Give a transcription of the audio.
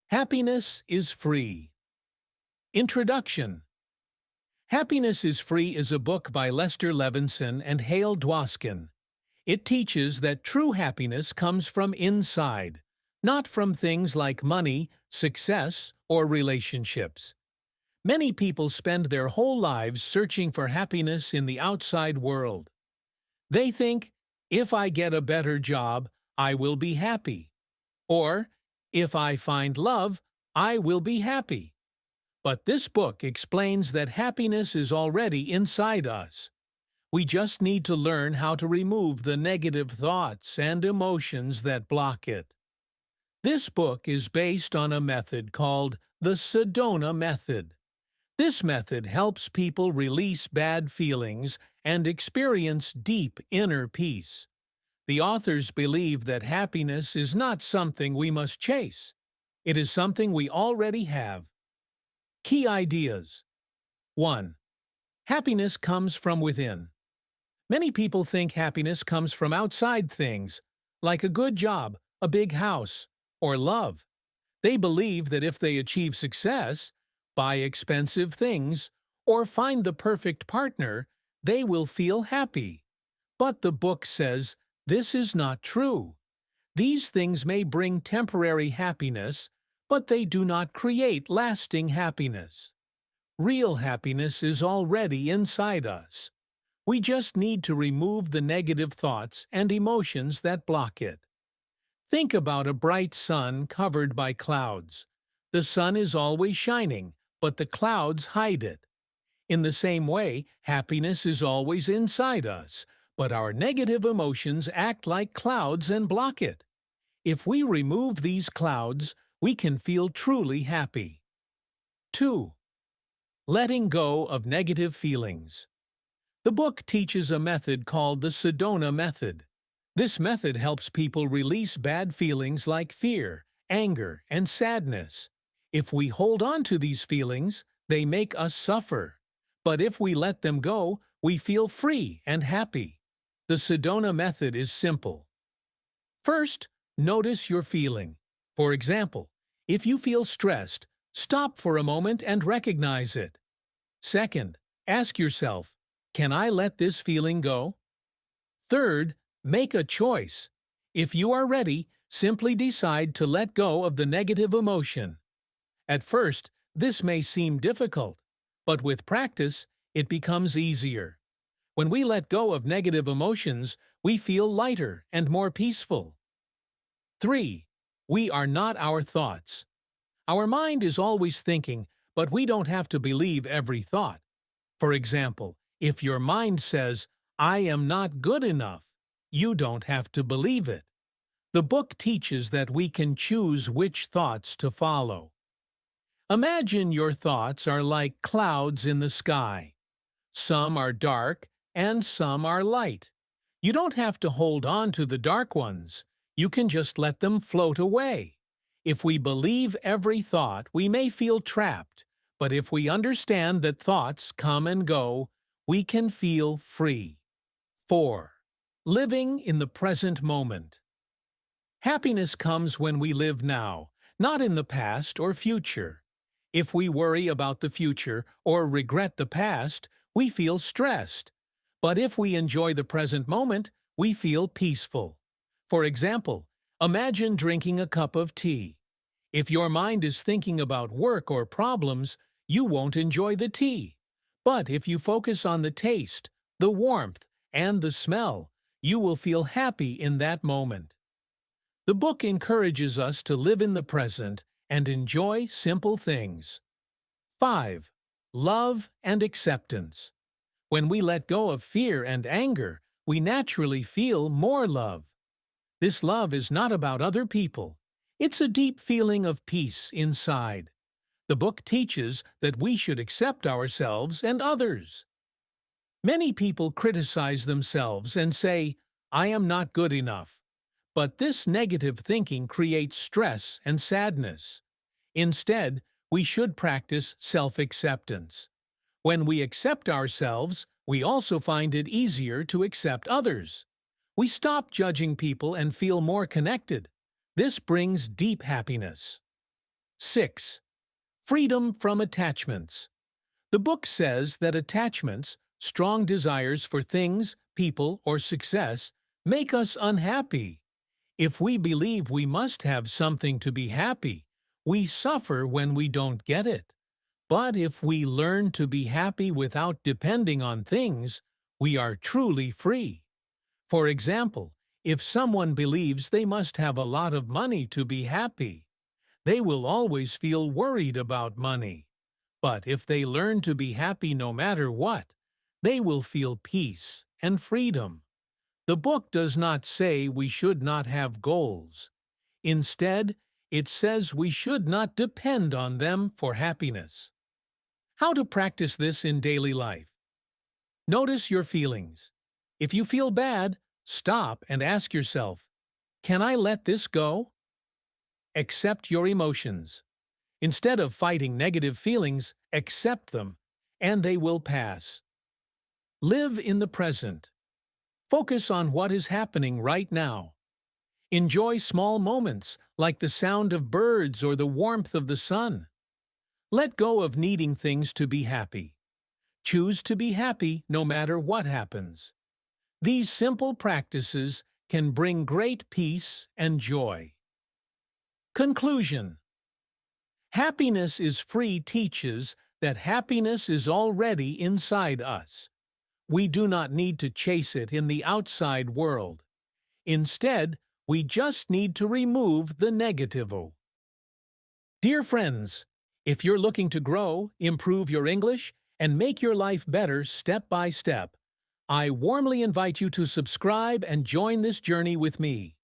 Happiness is Free. Introduction. Happiness is Free is a book by Lester Levinson and Hale Dwoskin. It teaches that true happiness comes from inside, not from things like money, success, or relationships. Many people spend their whole lives searching for happiness in the outside world. They think, if I get a better job, I will be happy. Or, if I find love, I will be happy. But this book explains that happiness is already inside us. We just need to learn how to remove the negative thoughts and emotions that block it. This book is based on a method called the Sedona method. This method helps people release bad feelings and experience deep inner peace. The authors believe that happiness is not something we must chase. It is something we already have. Key ideas. 1. Happiness comes from within. Many people think happiness comes from outside things, like a good job, a big house, or love. They believe that if they achieve success, buy expensive things, or find the perfect partner, they will feel happy. But the book says this is not true. These things may bring temporary happiness, but they do not create lasting happiness. Real happiness is already inside us. We just need to remove the negative thoughts and emotions that block it. Think about a bright sun covered by clouds. The sun is always shining, but the clouds hide it. In the same way, happiness is always inside us, but our negative emotions act like clouds and block it. If we remove these clouds, we can feel truly happy. 2. Letting go of negative feelings. The book teaches a method called the Sedona method. This method helps people release bad feelings like fear, anger, and sadness. If we hold on to these feelings, they make us suffer. But if we let them go, we feel free and happy. The Sedona method is simple. First, notice your feeling. For example, if you feel stressed, stop for a moment and recognize it. Second, ask yourself, can I let this feeling go? Third, make a choice. If you are ready, simply decide to let go of the negative emotion. At first, this may seem difficult, but with practice, it becomes easier. When we let go of negative emotions, we feel lighter and more peaceful. 3. We are not our thoughts. Our mind is always thinking, but we don't have to believe every thought. For example, if your mind says, I am not good enough, you don't have to believe it. The book teaches that we can choose which thoughts to follow. Imagine your thoughts are like clouds in the sky. Some are dark and some are light. You don't have to hold on to the dark ones. You can just let them float away. If we believe every thought, we may feel trapped, but if we understand that thoughts come and go, we can feel free. 4. Living in the present moment. Happiness comes when we live now, not in the past or future. If we worry about the future or regret the past, we feel stressed. But if we enjoy the present moment, we feel peaceful. For example, imagine drinking a cup of tea. If your mind is thinking about work or problems, you won't enjoy the tea. But if you focus on the taste, the warmth, and the smell, you will feel happy in that moment. The book encourages us to live in the present and enjoy simple things. 5. Love and acceptance. When we let go of fear and anger, we naturally feel more love. This love is not about other people. It's a deep feeling of peace inside. The book teaches that we should accept ourselves and others. Many people criticize themselves and say, I am not good enough. But this negative thinking creates stress and sadness. Instead, we should practice self-acceptance. When we accept ourselves, we also find it easier to accept others. We stop judging people and feel more connected. This brings deep happiness. 6. Freedom from attachments. The book says that attachments, strong desires for things, people, or success, make us unhappy. If we believe we must have something to be happy, we suffer when we don't get it. But if we learn to be happy without depending on things, we are truly free. For example, if someone believes they must have a lot of money to be happy, they will always feel worried about money. But if they learn to be happy no matter what, they will feel peace and freedom. The book does not say we should not have goals. Instead, it says we should not depend on them for happiness. How to practice this in daily life? Notice your feelings. If you feel bad, stop and ask yourself, can I let this go? Accept your emotions. Instead of fighting negative feelings, accept them, and they will pass. Live in the present. Focus on what is happening right now. Enjoy small moments, like the sound of birds or the warmth of the sun. Let go of needing things to be happy. Choose to be happy no matter what happens. These simple practices can bring great peace and joy. Conclusion. Happiness is Free teaches that happiness is already inside us. We do not need to chase it in the outside world. Instead, we just need to remove the negativo. Dear friends, if you're looking to grow, improve your English, and make your life better step by step, I warmly invite you to subscribe and join this journey with me.